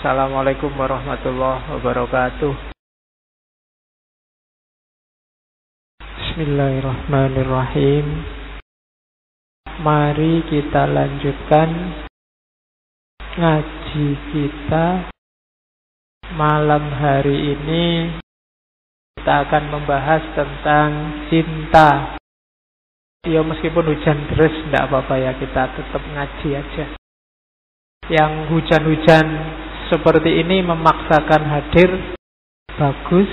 Assalamualaikum warahmatullahi wabarakatuh. Bismillahirrahmanirrahim. Mari kita lanjutkan ngaji kita malam hari ini. Kita akan membahas tentang cinta. Ya meskipun hujan deras tidak apa-apa ya, kita tetap ngaji aja. Yang hujan-hujan seperti ini memaksakan hadir, bagus.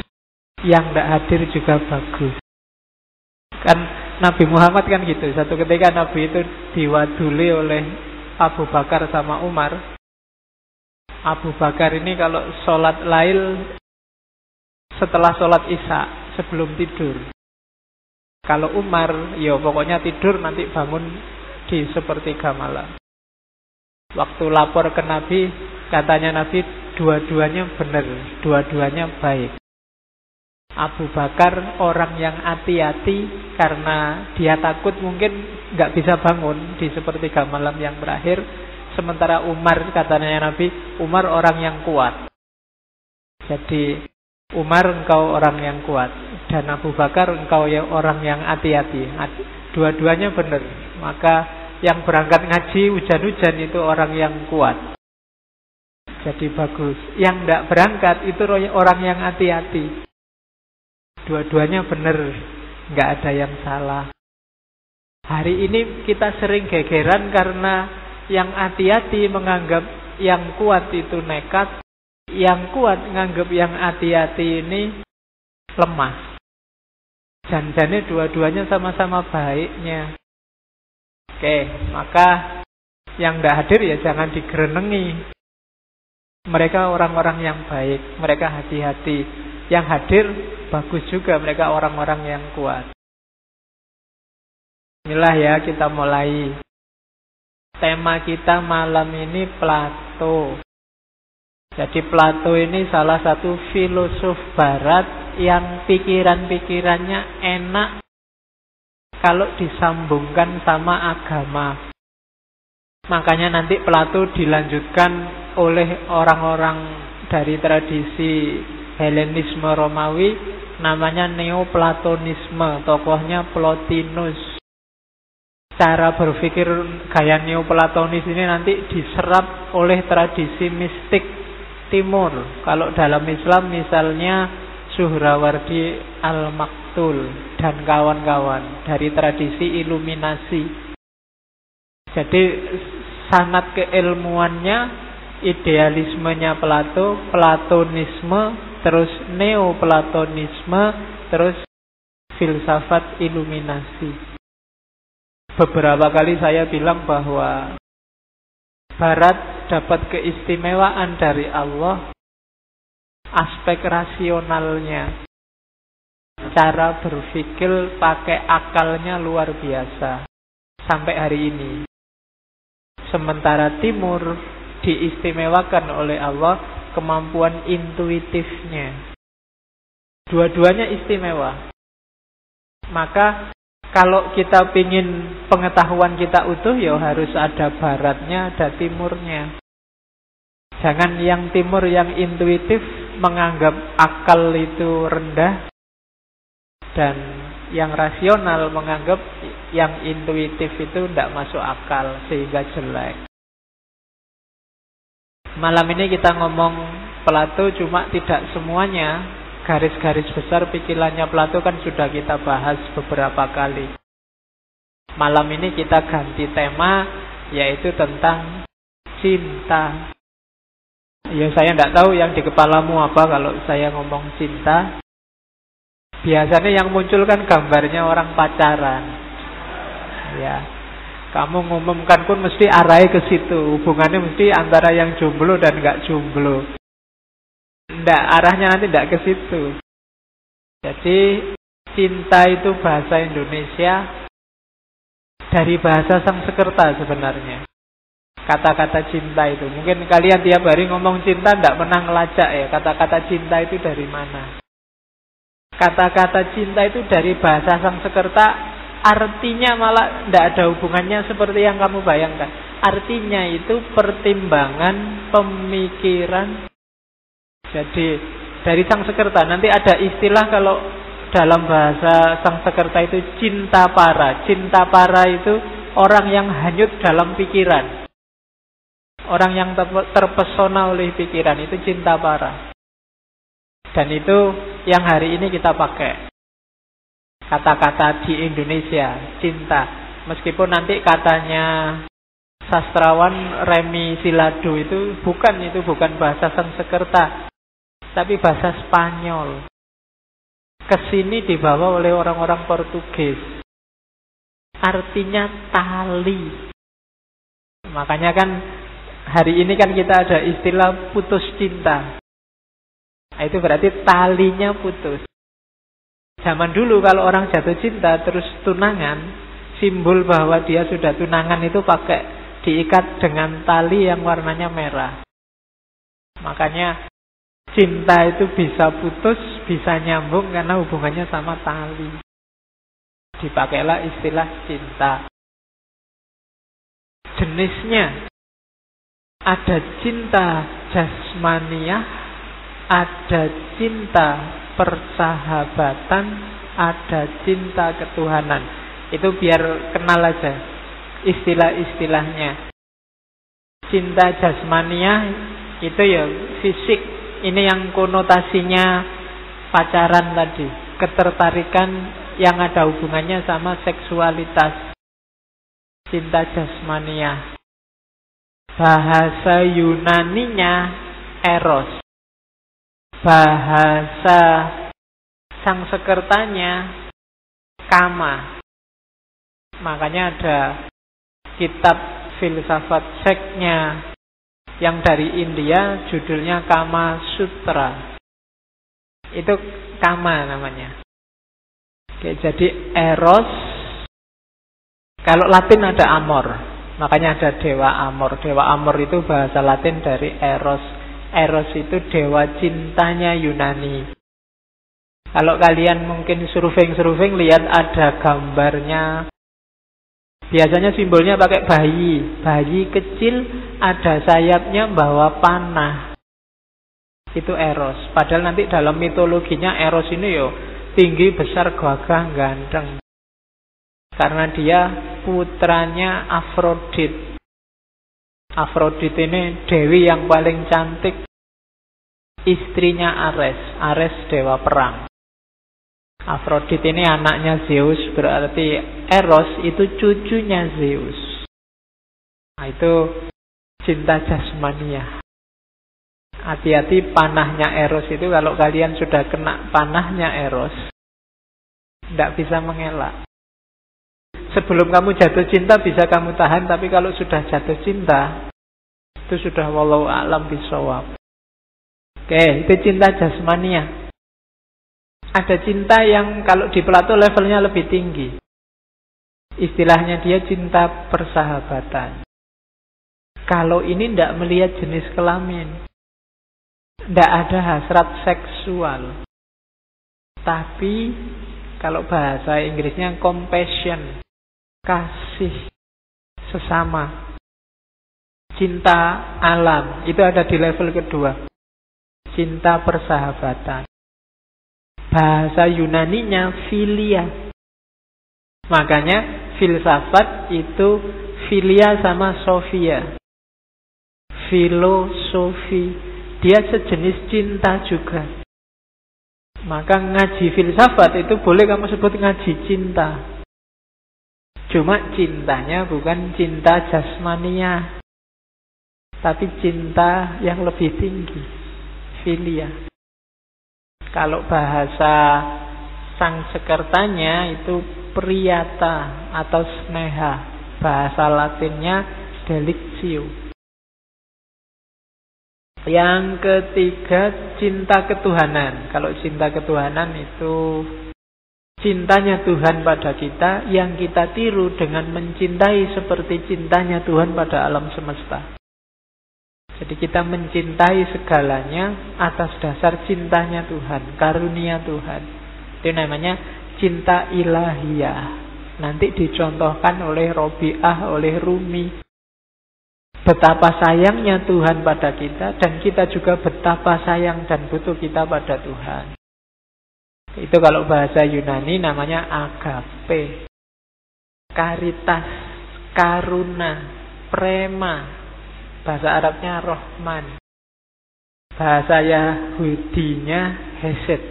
Yang tidak hadir juga bagus. Kan Nabi Muhammad kan gitu. Satu ketika Nabi itu diwaduli oleh Abu Bakar sama Umar. Abu Bakar ini kalau sholat lail setelah sholat isya, sebelum tidur. Kalau Umar, ya pokoknya tidur nanti bangun di sepertiga malam. Waktu lapor ke Nabi, katanya Nabi dua-duanya benar, dua-duanya baik. Abu Bakar orang yang hati-hati karena dia takut mungkin nggak bisa bangun di sepertiga malam yang terakhir. Sementara Umar, katanya Nabi, Umar orang yang kuat. Jadi Umar engkau orang yang kuat, dan Abu Bakar engkau yang orang yang hati-hati. Dua-duanya benar. Maka yang berangkat ngaji hujan-hujan itu orang yang kuat. Jadi bagus. Yang tidak berangkat itu orang yang hati-hati. Dua-duanya benar, nggak ada yang salah. Hari ini kita sering gegeran karena yang hati-hati menganggap yang kuat itu nekat, yang kuat menganggap yang hati-hati ini lemah. Janjane dua-duanya sama-sama baiknya. Oke, maka yang tidak hadir ya jangan digerenengi. Mereka orang-orang yang baik, mereka hati-hati. Yang hadir bagus juga, mereka orang-orang yang kuat. Inilah ya, kita mulai. Tema kita malam ini Plato. Jadi Plato ini salah satu filosof barat yang pikiran-pikirannya enak kalau disambungkan sama agama. Makanya nanti Plato dilanjutkan oleh orang-orang dari tradisi Helenisme Romawi, namanya Neoplatonisme, tokohnya Plotinus. Cara berpikir gaya Neoplatonis ini nanti diserap oleh tradisi mistik Timur. Kalau dalam Islam misalnya Suhrawardi Al-Maktul dan kawan-kawan dari tradisi Iluminasi. Jadi sanad keilmuannya, idealismenya Plato, Platonisme, terus Neoplatonisme, terus filsafat Iluminasi. Beberapa kali saya bilang bahwa Barat dapat keistimewaan dari Allah, aspek rasionalnya, cara berpikir pakai akalnya luar biasa sampai hari ini. Sementara Timur diistimewakan oleh Allah kemampuan intuitifnya. Dua-duanya istimewa. Maka kalau kita ingin pengetahuan kita utuh, ya harus ada baratnya, ada timurnya. Jangan yang timur yang intuitif menganggap akal itu rendah, dan yang rasional menganggap yang intuitif itu tidak masuk akal sehingga jelek. Malam ini kita ngomong Plato, cuma tidak semuanya. Garis-garis besar pikirannya Plato kan sudah kita bahas beberapa kali. Malam ini kita ganti tema, yaitu tentang cinta. Ya saya tidak tahu yang di kepalamu apa kalau saya ngomong cinta. Biasanya yang muncul kan gambarnya orang pacaran. Ya, kamu ngumumkan pun mesti arahnya ke situ. Hubungannya mesti antara yang jomblo dan nggak jomblo. Nggak, arahnya nanti nggak ke situ. Jadi cinta itu bahasa Indonesia dari bahasa Sanskerta sebenarnya. Kata-kata cinta itu, mungkin kalian tiap hari ngomong cinta nggak pernah ngelacak ya, kata-kata cinta itu dari mana. Kata-kata cinta itu dari bahasa Sanskerta Artinya malah tidak ada hubungannya seperti yang kamu bayangkan. Artinya itu pertimbangan, pemikiran. Jadi dari Sangsekerta nanti ada istilah kalau dalam bahasa Sangsekerta itu cinta para. Cinta para itu orang yang hanyut dalam pikiran. Orang yang terpesona oleh pikiran itu cinta para. Dan itu yang hari ini kita pakai. Kata-kata di Indonesia, cinta. Meskipun nanti katanya sastrawan Remi Silado itu bukan bahasa Sangsekerta, tapi bahasa Spanyol. Kesini dibawa oleh orang-orang Portugis. Artinya tali. Makanya kan hari ini kan kita ada istilah putus cinta. Nah, itu berarti talinya putus. Zaman dulu kalau orang jatuh cinta terus tunangan, simbol bahwa dia sudah tunangan itu pakai diikat dengan tali yang warnanya merah. Makanya cinta itu bisa putus, bisa nyambung karena hubungannya sama tali. Dipakailah istilah cinta. Jenisnya ada cinta jasmaniah, ada cinta persahabatan, ada cinta ketuhanan. Itu biar kenal aja istilah-istilahnya. Cinta jasmaniah itu ya fisik. Ini yang konotasinya pacaran tadi, ketertarikan yang ada hubungannya sama seksualitas. Cinta jasmaniah. Bahasa Yunaninya eros. Bahasa Sangsekertanya kama. Makanya ada kitab filsafat seksnya yang dari India judulnya Kama Sutra. Itu kama namanya. Oke, jadi eros. Kalau Latin ada amor. Makanya ada dewa amor. Dewa amor itu bahasa Latin dari eros. Eros itu dewa cintanya Yunani. Kalau kalian mungkin surfing lihat ada gambarnya. Biasanya simbolnya pakai bayi. Bayi kecil ada sayapnya bawa panah. Itu eros. Padahal nanti dalam mitologinya eros ini tinggi, besar, gagah, ganteng. Karena dia putranya Afrodit. Afrodit ini dewi yang paling cantik. Istrinya Ares. Ares dewa perang. Afrodit ini anaknya Zeus. Berarti Eros itu cucunya Zeus. Nah, itu cinta jasmania. Hati-hati panahnya Eros itu. Kalau kalian sudah kena panahnya Eros, tidak bisa mengelak. Sebelum kamu jatuh cinta bisa kamu tahan, tapi kalau sudah jatuh cinta, itu sudah wallahu a'lam bishawab. Oke, itu cinta jasmania. Ada cinta yang kalau di Plato levelnya lebih tinggi. Istilahnya dia cinta persahabatan. Kalau ini tidak melihat jenis kelamin, tidak ada hasrat seksual. Tapi kalau bahasa Inggrisnya compassion, kasih sesama, cinta alam, itu ada di level kedua. Cinta persahabatan. Bahasa Yunaninya filia. Makanya filsafat itu filia sama sofia. Filosofi, dia sejenis cinta juga. Maka ngaji filsafat itu boleh kamu sebut ngaji cinta. Cuma cintanya bukan cinta jasmania, tapi cinta yang lebih tinggi, filia. Kalau bahasa Sangsekertanya itu priyata atau sneha. Bahasa Latinnya delictio. Yang ketiga, cinta ketuhanan. Kalau cinta ketuhanan itu cintanya Tuhan pada kita yang kita tiru dengan mencintai seperti cintanya Tuhan pada alam semesta. Jadi kita mencintai segalanya atas dasar cintanya Tuhan, karunia Tuhan. Itu namanya cinta ilahiyah. Nanti dicontohkan oleh Robi'ah, oleh Rumi. Betapa sayangnya Tuhan pada kita, dan kita juga betapa sayang dan butuh kita pada Tuhan. Itu kalau bahasa Yunani namanya agape. Karitas, karuna, prema. Bahasa Arabnya Rahman. Bahasa Yahudinya Hesed.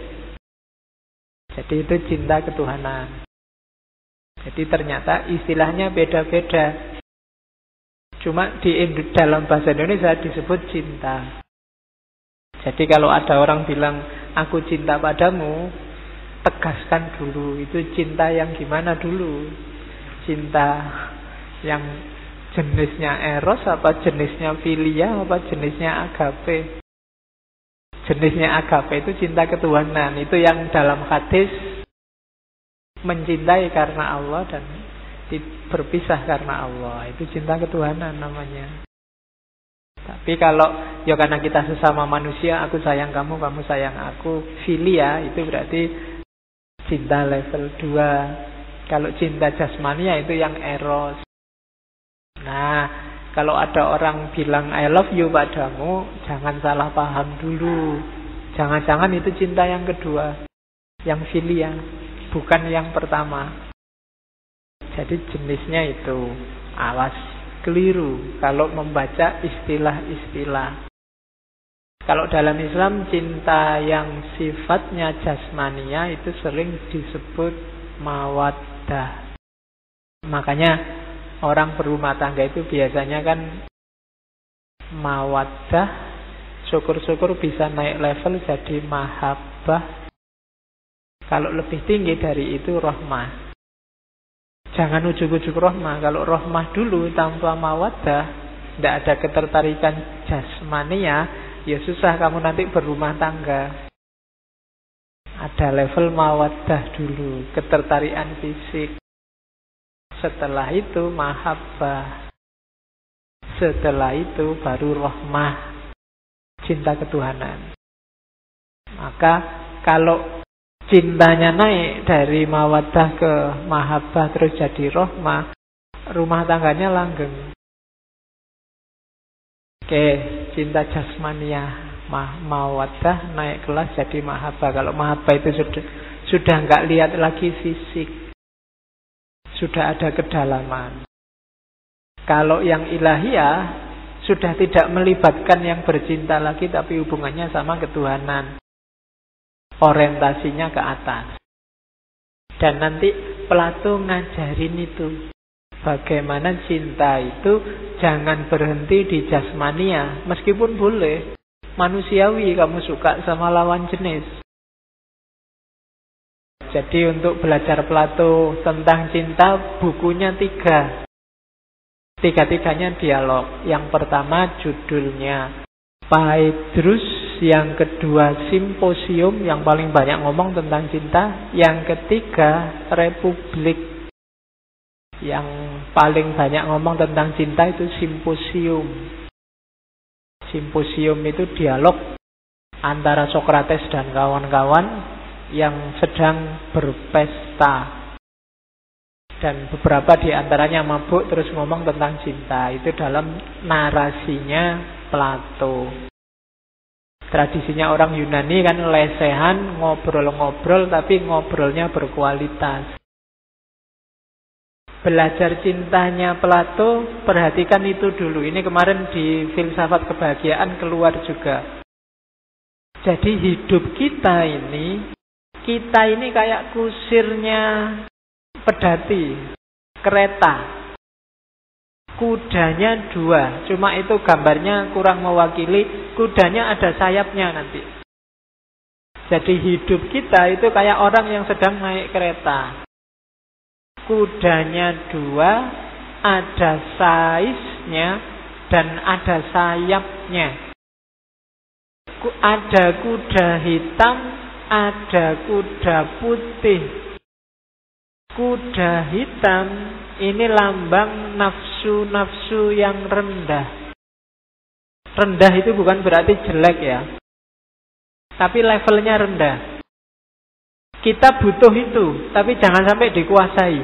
Jadi itu cinta ketuhanan. Jadi ternyata istilahnya beda-beda. Cuma dalam bahasa Indonesia disebut cinta. Jadi kalau ada orang bilang aku cinta padamu, tegaskan dulu itu cinta yang gimana dulu. Cinta yang jenisnya eros, apa jenisnya filia, apa jenisnya agape. Jenisnya agape itu cinta ketuhanan. Itu yang dalam hadis mencintai karena Allah dan berpisah karena Allah. Itu cinta ketuhanan namanya. Tapi kalau ya karena kita sesama manusia, aku sayang kamu, kamu sayang aku, filia, itu berarti cinta level 2. Kalau cinta jasmania itu yang eros. Nah, kalau ada orang bilang I love you padamu, jangan salah paham dulu. Jangan-jangan itu cinta yang kedua, yang filia, bukan yang pertama. Jadi jenisnya itu. Awas, keliru kalau membaca istilah-istilah. Kalau dalam Islam cinta yang sifatnya jasmania itu sering disebut mawaddah. Makanya orang berumah tangga itu biasanya kan mawaddah, syukur-syukur bisa naik level jadi mahabbah. Kalau lebih tinggi dari itu rahmah. Jangan ujuk-ujuk rahmah. Kalau rahmah dulu tanpa mawaddah, tidak ada ketertarikan jasmania, ya susah kamu nanti berumah tangga. Ada level mawaddah dulu, ketertarikan fisik. Setelah itu mahabbah. Setelah itu baru rahmah, cinta ketuhanan. Maka kalau cintanya naik dari mawaddah ke mahabbah terus jadi rahmah, rumah tangganya langgeng. Oke, cinta jasmania, mawaddah naik kelas jadi mahabbah. Kalau mahabbah itu sudah nggak lihat lagi fisik, sudah ada kedalaman. Kalau yang ilahiyah sudah tidak melibatkan yang bercinta lagi, tapi hubungannya sama ketuhanan. Orientasinya ke atas. Dan nanti Plato ngajarin itu. Bagaimana cinta itu jangan berhenti di jasmania. Meskipun boleh manusiawi kamu suka sama lawan jenis. Jadi untuk belajar Plato tentang cinta, bukunya 3. Tiga-tiganya dialog. Yang pertama judulnya Phaedrus, yang kedua Simposium, yang paling banyak ngomong tentang cinta. Yang ketiga Republik, yang paling banyak ngomong tentang cinta itu Simposium. Simposium itu dialog antara Sokrates dan kawan-kawan yang sedang berpesta. Dan beberapa di antaranya mabuk terus ngomong tentang cinta. Itu dalam narasinya Plato. Tradisinya orang Yunani kan lesehan, ngobrol-ngobrol, tapi ngobrolnya berkualitas. Belajar cintanya Plato, perhatikan itu dulu. Ini kemarin di filsafat kebahagiaan keluar juga. Jadi hidup kita ini kayak kusirnya pedati, kereta. Kudanya 2, cuma itu gambarnya kurang mewakili. Kudanya ada sayapnya nanti. Jadi hidup kita itu kayak orang yang sedang naik kereta. Kudanya 2, ada saisnya dan ada sayapnya. Ada kuda hitam, ada kuda putih. Kuda hitam ini lambang nafsu-nafsu yang rendah. Rendah itu bukan berarti jelek ya, tapi levelnya rendah. Kita butuh itu, tapi jangan sampai dikuasai.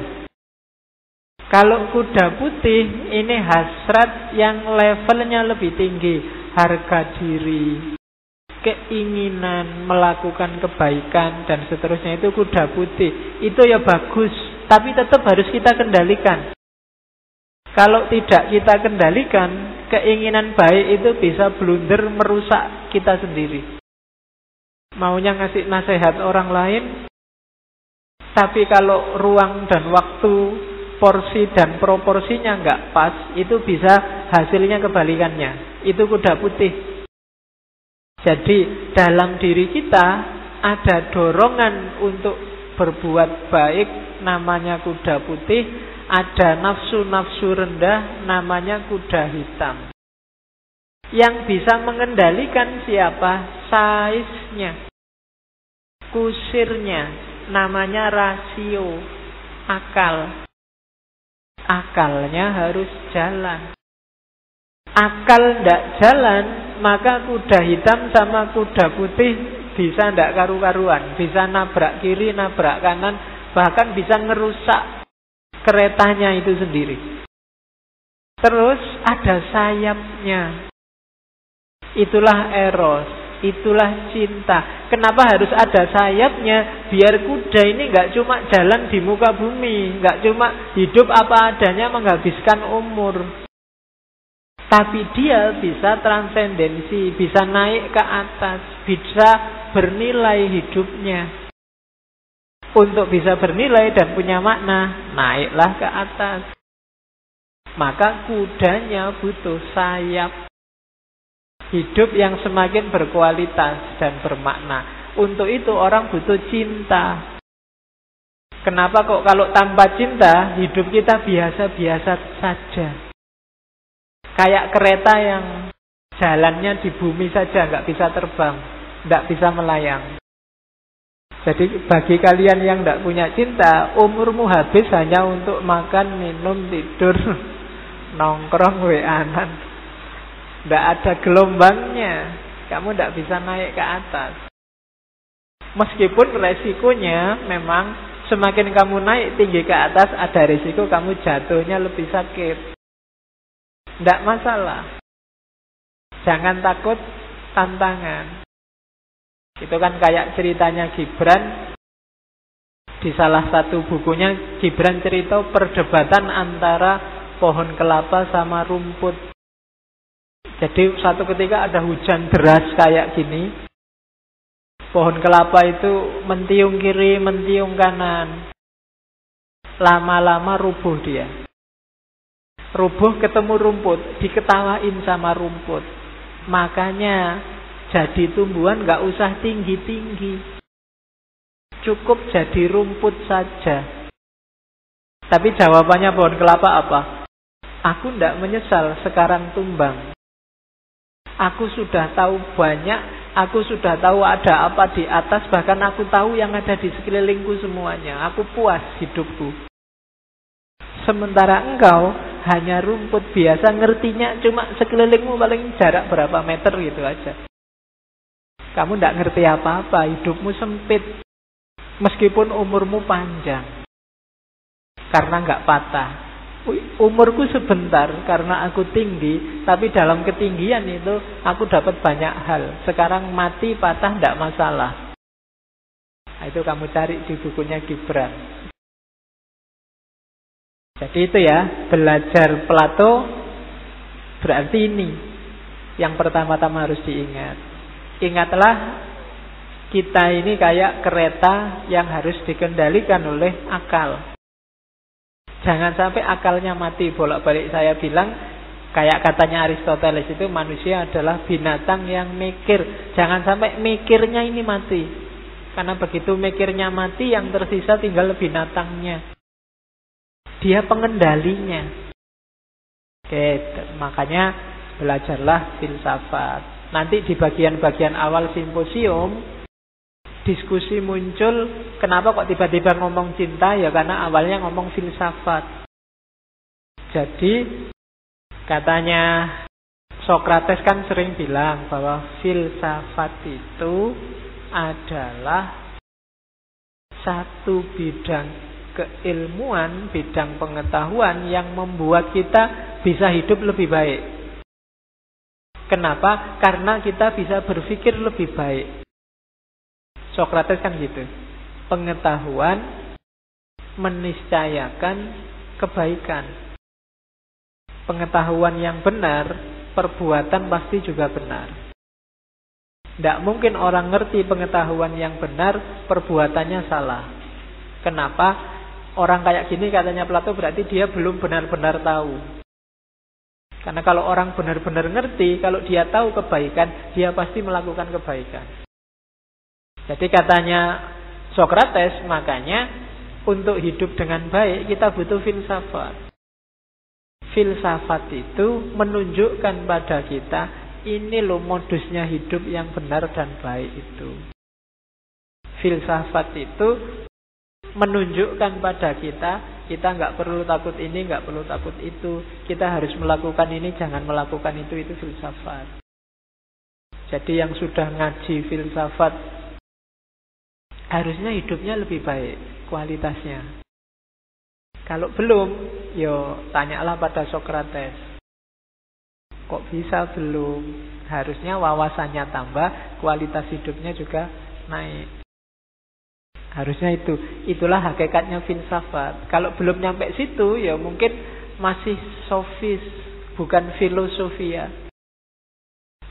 Kalau kuda putih ini hasrat yang levelnya lebih tinggi, harga diri, keinginan melakukan kebaikan dan seterusnya, itu kuda putih. Itu ya bagus, tapi tetap harus kita kendalikan. Kalau tidak kita kendalikan, keinginan baik itu bisa blunder merusak kita sendiri. Maunya ngasih nasihat orang lain, tapi kalau ruang dan waktu, porsi dan proporsinya nggak pas, itu bisa hasilnya kebalikannya. Itu kuda putih. Jadi dalam diri kita ada dorongan untuk berbuat baik, namanya kuda putih. Ada nafsu-nafsu rendah, namanya kuda hitam. Yang bisa mengendalikan siapa? Size-nya, kusirnya, namanya rasio, akal. Akalnya harus jalan. Akal tidak jalan, maka kuda hitam sama kuda putih bisa tidak karu-karuan. Bisa nabrak kiri, nabrak kanan, bahkan bisa ngerusak keretanya itu sendiri. Terus ada sayapnya. Itulah eros, itulah cinta. Kenapa harus ada sayapnya? Biar kuda ini nggak cuma jalan di muka bumi, nggak cuma hidup apa adanya menghabiskan umur, tapi dia bisa transendensi, bisa naik ke atas, bisa bernilai hidupnya. Untuk bisa bernilai dan punya makna, naiklah ke atas. Maka kudanya butuh sayap. Hidup yang semakin berkualitas dan bermakna. Untuk itu orang butuh cinta. Kenapa kok kalau tanpa cinta, hidup kita biasa-biasa saja. Kayak kereta yang jalannya di bumi saja, nggak bisa terbang, nggak bisa melayang. Jadi bagi kalian yang tidak punya cinta, umurmu habis hanya untuk makan, minum, tidur, nongkrong, weanan. Tidak ada gelombangnya. Kamu tidak bisa naik ke atas. Meskipun resikonya memang semakin kamu naik tinggi ke atas, ada resiko kamu jatuhnya lebih sakit. Tidak masalah. Jangan takut tantangan. Itu kan kayak ceritanya Gibran. Di salah satu bukunya Gibran cerita perdebatan antara pohon kelapa sama rumput. Jadi satu ketika ada hujan deras kayak gini. Pohon kelapa itu mentiung kiri, mentiung kanan. Lama-lama rubuh dia. Rubuh ketemu rumput, diketawain sama rumput. Makanya jadi tumbuhan gak usah tinggi-tinggi, cukup jadi rumput saja. Tapi jawabannya pohon kelapa apa? Aku tidak menyesal sekarang tumbang. Aku sudah tahu banyak, aku sudah tahu ada apa di atas, bahkan aku tahu yang ada di sekelilingku semuanya. Aku puas hidupku. Sementara engkau hanya rumput biasa, ngertinya cuma sekelilingmu paling jarak berapa meter gitu aja. Kamu tidak ngerti apa-apa, hidupmu sempit. Meskipun umurmu panjang. Karena nggak patah. Umurku sebentar karena aku tinggi, tapi dalam ketinggian itu aku dapat banyak hal. Sekarang mati patah tidak masalah. Nah, itu kamu cari di bukunya Gibran. Jadi itu ya, belajar Plato berarti ini yang pertama-tama harus diingat. Ingatlah, kita ini kayak kereta yang harus dikendalikan oleh akal. Jangan sampai akalnya mati bolak-balik. Saya bilang, kayak katanya Aristoteles itu, manusia adalah binatang yang mikir. Jangan sampai mikirnya ini mati. Karena begitu mikirnya mati, yang tersisa tinggal binatangnya. Dia pengendalinya. Oke, makanya belajarlah filsafat. Nanti di bagian-bagian awal simposium, diskusi muncul, kenapa kok tiba-tiba ngomong cinta? Ya karena awalnya ngomong filsafat. Jadi, katanya Sokrates kan sering bilang bahwa filsafat itu adalah satu bidang keilmuan, bidang pengetahuan yang membuat kita bisa hidup lebih baik. Kenapa? Karena kita bisa berpikir lebih baik. Sokrates kan gitu. Pengetahuan meniscayakan kebaikan. Pengetahuan yang benar, perbuatan pasti juga benar. Tidak mungkin orang ngerti pengetahuan yang benar, perbuatannya salah. Kenapa? Orang kayak gini katanya Plato berarti dia belum benar-benar tahu. Karena kalau orang benar-benar ngerti, kalau dia tahu kebaikan, dia pasti melakukan kebaikan. Jadi katanya Sokrates, makanya untuk hidup dengan baik kita butuh filsafat. Filsafat itu menunjukkan pada kita, ini loh modusnya hidup yang benar dan baik itu. Filsafat itu menunjukkan pada kita nggak perlu takut ini, nggak perlu takut itu. Kita harus melakukan ini, jangan melakukan itu filsafat. Jadi yang sudah ngaji filsafat harusnya hidupnya lebih baik kualitasnya. Kalau belum, yo tanyalah pada Sokrates. Kok bisa belum? Harusnya wawasannya tambah, kualitas hidupnya juga naik. Harusnya itu. Itulah hakikatnya filsafat. Kalau belum nyampe situ, ya mungkin masih sofis, bukan filosofia.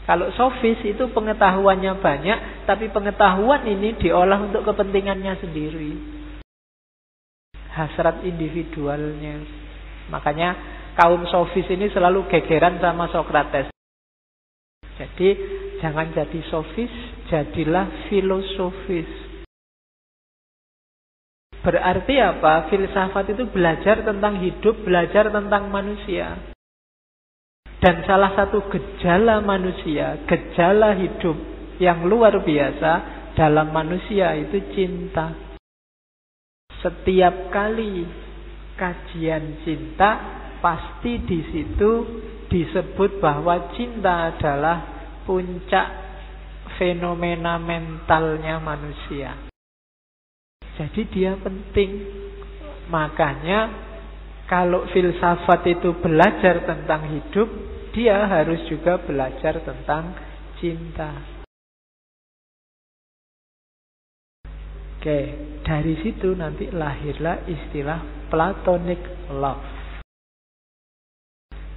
Kalau sofis itu pengetahuannya banyak, tapi pengetahuan ini diolah untuk kepentingannya sendiri. Hasrat individualnya. Makanya kaum sofis ini selalu gegeran sama Sokrates. Jadi jangan jadi sofis, jadilah filosofis. Berarti apa? Filsafat itu belajar tentang hidup, belajar tentang manusia. Dan salah satu gejala manusia, gejala hidup yang luar biasa dalam manusia itu cinta. Setiap kali kajian cinta, pasti di situ disebut bahwa cinta adalah puncak fenomena mentalnya manusia. Jadi dia penting. Makanya kalau filsafat itu belajar tentang hidup, dia harus juga belajar tentang cinta. Oke, dari situ nanti lahirlah istilah Platonic love.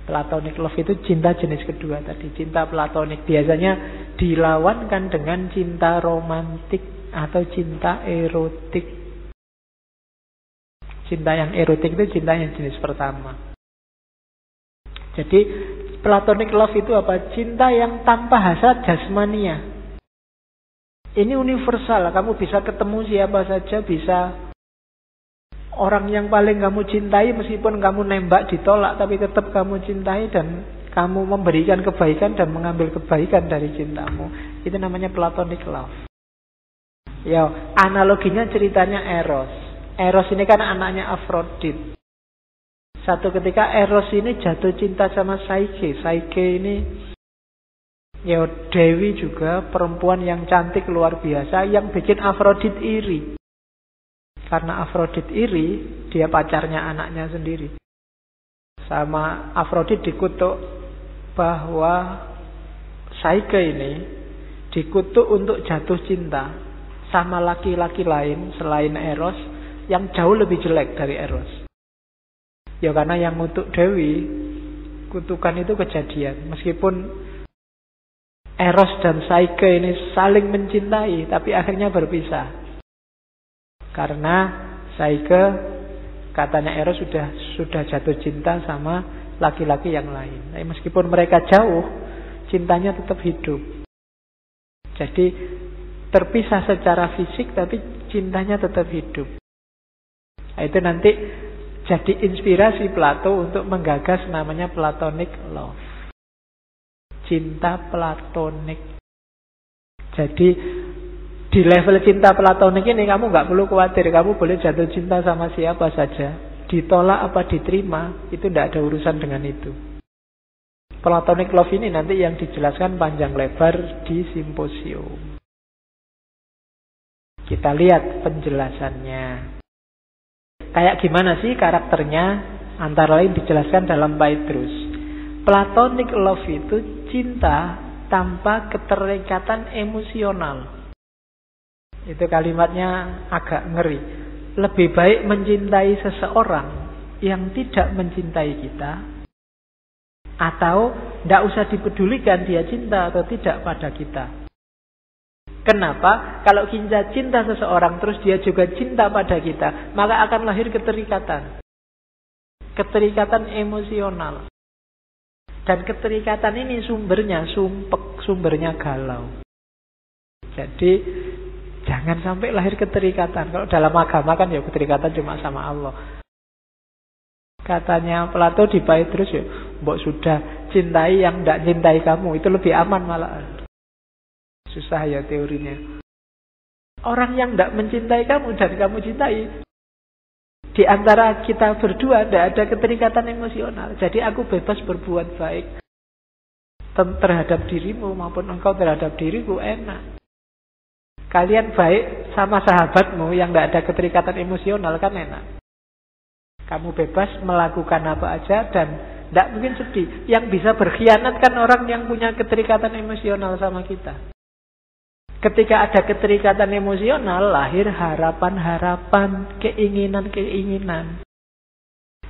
Platonic love itu cinta jenis kedua tadi. Cinta platonik biasanya dilawankan dengan cinta romantik atau cinta erotik. Cinta yang erotik itu cinta yang jenis pertama. Jadi platonic love itu apa? Cinta yang tanpa hasrat jasmania. Ini universal. Kamu bisa ketemu siapa saja, bisa orang yang paling kamu cintai, meskipun kamu nembak ditolak, tapi tetap kamu cintai dan kamu memberikan kebaikan dan mengambil kebaikan dari cintamu. Itu namanya platonic love. Ya, analoginya ceritanya Eros. Eros ini kan anaknya Afrodit. Satu ketika Eros ini jatuh cinta sama Psyche. Psyche ini ya dewi juga, perempuan yang cantik luar biasa, yang bikin Afrodit iri. Karena Afrodit iri, dia pacarnya anaknya sendiri. Sama Afrodit dikutuk bahwa Psyche ini dikutuk untuk jatuh cinta sama laki-laki lain selain Eros yang jauh lebih jelek dari Eros. Ya karena yang ngutuk Dewi, kutukan itu kejadian. Meskipun Eros dan Psyche ini saling mencintai, tapi akhirnya berpisah. Karena Psyche, katanya Eros sudah jatuh cinta sama laki-laki yang lain. Tapi meskipun mereka jauh, cintanya tetap hidup. Jadi terpisah secara fisik, tapi cintanya tetap hidup. Nah, itu nanti jadi inspirasi Plato untuk menggagas namanya platonic love. Cinta platonik. Jadi di level cinta platonik ini kamu nggak perlu khawatir, kamu boleh jatuh cinta sama siapa saja. Ditolak apa diterima, itu tidak ada urusan dengan itu. Platonic love ini nanti yang dijelaskan panjang lebar di simposium. Kita lihat penjelasannya. Kayak gimana sih karakternya? Antara lain dijelaskan dalam Phaedrus. Platonic love itu cinta tanpa keterikatan emosional. Itu kalimatnya agak ngeri. Lebih baik mencintai seseorang yang tidak mencintai kita, atau tidak usah dipedulikan dia cinta atau tidak pada kita. Kenapa? Kalau kita cinta seseorang terus dia juga cinta pada kita, maka akan lahir keterikatan. Keterikatan emosional. Dan keterikatan ini sumbernya sumpek, sumbernya galau. Jadi jangan sampai lahir keterikatan. Kalau dalam agama kan ya keterikatan cuma sama Allah. Katanya Plato di Phaedrus ya, mbok sudah cintai yang tidak cintai kamu, itu lebih aman malah. Susah ya teorinya. Orang yang tidak mencintai kamu dan kamu cintai, di antara kita berdua tidak ada keterikatan emosional. Jadi aku bebas berbuat baik terhadap dirimu maupun engkau terhadap diriku, enak. Kalian baik sama sahabatmu yang tidak ada keterikatan emosional kan enak. Kamu bebas melakukan apa aja dan tidak mungkin sedih. Yang bisa berkhianat kan orang yang punya keterikatan emosional sama kita. Ketika ada keterikatan emosional, lahir harapan-harapan, keinginan-keinginan.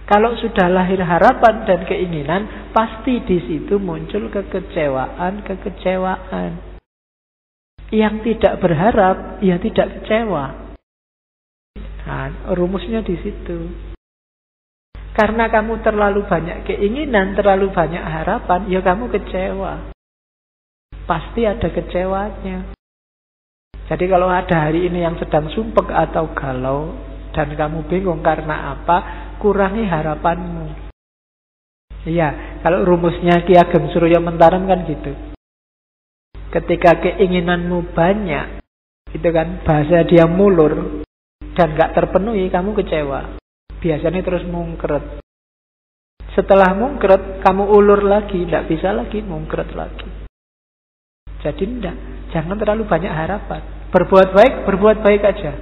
Kalau sudah lahir harapan dan keinginan, pasti di situ muncul kekecewaan. Yang tidak berharap, ya tidak kecewa. Nah, rumusnya di situ. Karena kamu terlalu banyak keinginan, terlalu banyak harapan, ya kamu kecewa. Pasti ada kecewanya. Jadi kalau ada hari ini yang sedang sumpek atau galau dan kamu bingung karena apa, kurangi harapanmu. Iya, kalau rumusnya Ki Ageng Surya Mentaram kan gitu. Ketika keinginanmu banyak, itu kan bahasa dia mulur dan gak terpenuhi, kamu kecewa. Biasanya terus mungkret. Setelah mungkret, kamu ulur lagi, tidak bisa lagi mungkret lagi. Jadi jangan terlalu banyak harapan. Berbuat baik aja.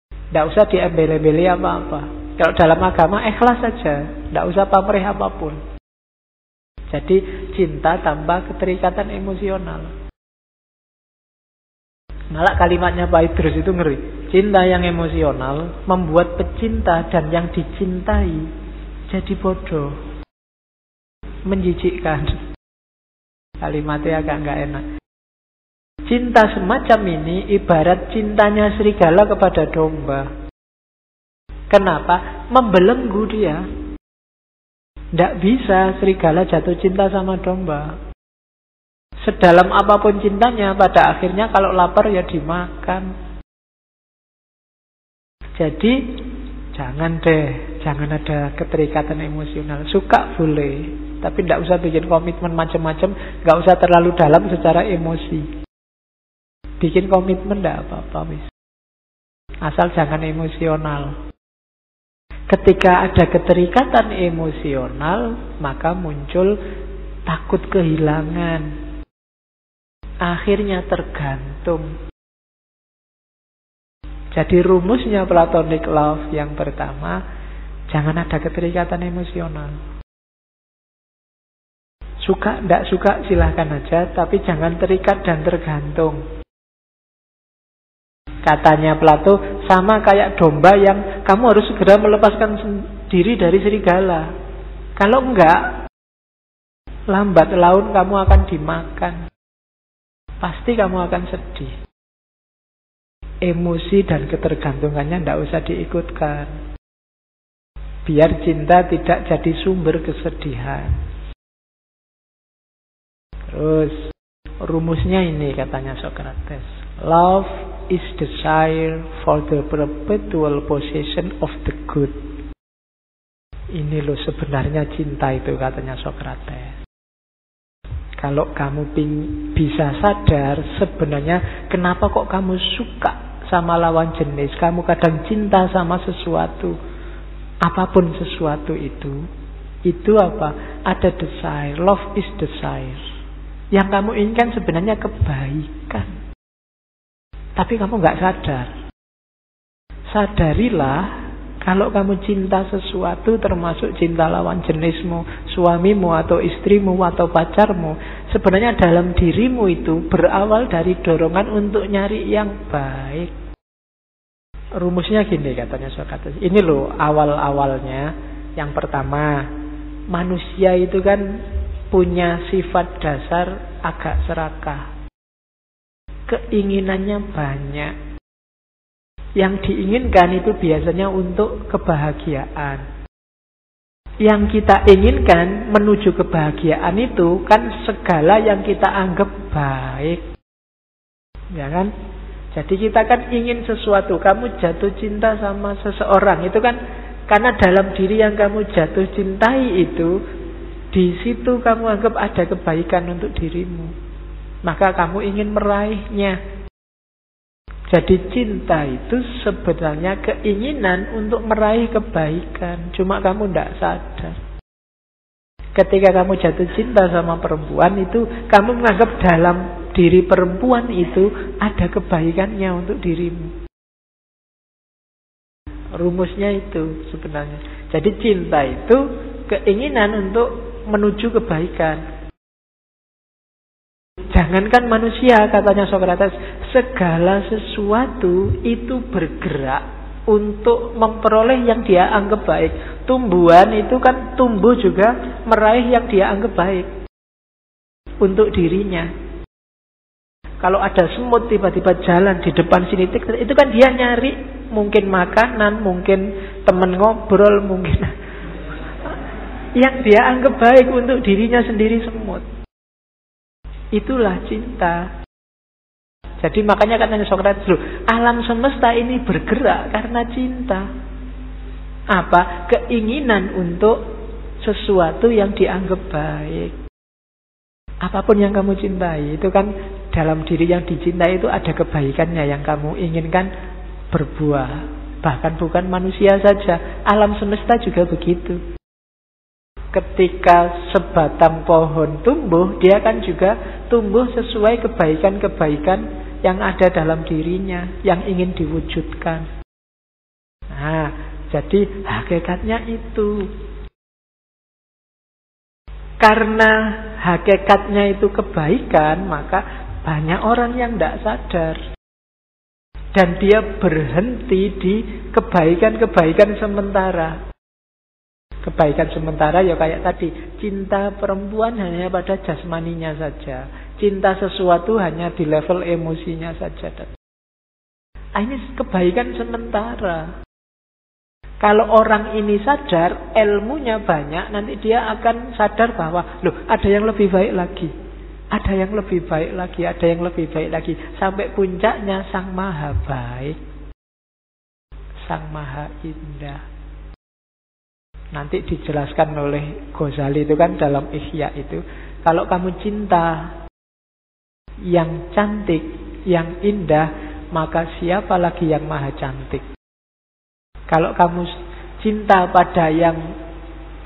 Tidak usah diembel-embeli apa-apa. Kalau dalam agama ikhlas saja, tidak usah pamrih apapun. Jadi cinta tanpa keterikatan emosional. Malah kalimatnya Phaedrus itu ngeri. Cinta yang emosional membuat pecinta dan yang dicintai jadi bodoh, menjijikkan. Kalimatnya agak nggak enak. Cinta semacam ini ibarat cintanya serigala kepada domba. Kenapa? Membelenggu dia. Tidak bisa serigala jatuh cinta sama domba. Sedalam apapun cintanya, pada akhirnya kalau lapar ya dimakan. Jadi jangan ada keterikatan emosional. Suka boleh, tapi tidak usah bikin komitmen macam-macam. Nggak usah terlalu dalam secara emosi. Bikin komitmen tidak apa-apa, wis. Asal jangan emosional. Ketika ada keterikatan emosional, maka muncul takut kehilangan. Akhirnya tergantung. Jadi rumusnya platonic love yang pertama, jangan ada keterikatan emosional. Suka, tidak suka silahkan aja, tapi jangan terikat dan tergantung. Katanya Plato, sama kayak domba yang kamu harus segera melepaskan diri dari serigala. Kalau enggak, lambat laun kamu akan dimakan. Pasti kamu akan sedih. Emosi dan ketergantungannya tidak usah diikutkan. Biar cinta tidak jadi sumber kesedihan. Terus rumusnya ini katanya Socrates. Love is desire for the perpetual possession of the good. Ini loh sebenarnya cinta itu katanya Socrates. Kalau kamu bisa sadar sebenarnya kenapa kok kamu suka sama lawan jenis, kamu kadang cinta sama sesuatu, apapun sesuatu itu apa? Ada desire. Love is desire. Yang kamu inginkan sebenarnya kebaikan, tapi kamu nggak sadar. Sadarilah Kalau kamu cinta sesuatu, termasuk cinta lawan jenismu, suamimu atau istrimu atau pacarmu, sebenarnya dalam dirimu itu berawal dari dorongan untuk nyari yang baik. Rumusnya gini katanya Sokrates. Ini loh awal-awalnya. Yang pertama, manusia itu kan punya sifat dasar agak serakah. Keinginannya banyak. Yang diinginkan itu biasanya untuk kebahagiaan. Yang kita inginkan menuju kebahagiaan itu kan segala yang kita anggap baik. Ya kan? Jadi kita kan ingin sesuatu. Kamu jatuh cinta sama seseorang. Itu kan karena dalam diri yang kamu jatuh cintai itu, di situ kamu anggap ada kebaikan untuk dirimu. Maka kamu ingin meraihnya. Jadi cinta itu sebenarnya keinginan untuk meraih kebaikan. Cuma kamu tidak sadar. Ketika kamu jatuh cinta sama perempuan itu, kamu menganggap dalam diri perempuan itu ada kebaikannya untuk dirimu. Rumusnya itu sebenarnya. Jadi cinta itu keinginan untuk menuju kebaikan. Jangankan manusia, katanya Sokrates, segala sesuatu itu bergerak untuk memperoleh yang dia anggap baik. Tumbuhan itu kan tumbuh juga meraih yang dia anggap baik untuk dirinya. Kalau ada semut tiba-tiba jalan di depan sini, itu kan dia nyari mungkin makanan, mungkin teman ngobrol, mungkin yang dia anggap baik untuk dirinya sendiri semut. Itulah cinta. Jadi makanya katanya Sokrates, alam semesta ini bergerak karena cinta. Apa? Keinginan untuk sesuatu yang dianggap baik. Apapun yang kamu cintai, itu kan dalam diri yang dicintai itu ada kebaikannya yang kamu inginkan berbuah. Bahkan bukan manusia saja, alam semesta juga begitu. Ketika sebatang pohon tumbuh, dia kan juga tumbuh sesuai kebaikan-kebaikan yang ada dalam dirinya, yang ingin diwujudkan. Nah, jadi hakikatnya itu. Karena hakikatnya itu kebaikan, maka banyak orang yang tidak sadar. Dan dia berhenti di kebaikan-kebaikan sementara. Kebaikan sementara ya kayak tadi, cinta perempuan hanya pada jasmaninya saja, cinta sesuatu hanya di level emosinya saja. Ini kebaikan sementara. Kalau orang ini sadar, ilmunya banyak, nanti dia akan sadar bahwa loh, ada yang lebih baik lagi, ada yang lebih baik lagi, ada yang lebih baik lagi, sampai puncaknya Sang Maha Baik, Sang Maha Indah. Nanti dijelaskan oleh Ghazali itu kan dalam Ihya itu. Kalau kamu cinta yang cantik, yang indah, maka siapa lagi yang maha cantik? Kalau kamu cinta pada yang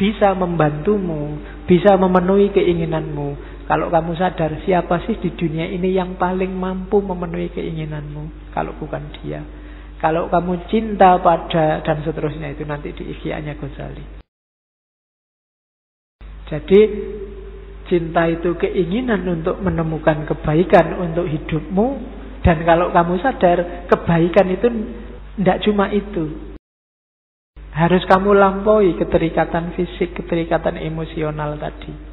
bisa membantumu, bisa memenuhi keinginanmu, kalau kamu sadar siapa sih di dunia ini yang paling mampu memenuhi keinginanmu, kalau bukan dia. Kalau kamu cinta pada dan seterusnya, itu nanti di Ihya-nya Ghazali. Jadi cinta itu keinginan untuk menemukan kebaikan untuk hidupmu. Dan kalau kamu sadar kebaikan itu tidak cuma itu, harus kamu lampaui keterikatan fisik, keterikatan emosional tadi.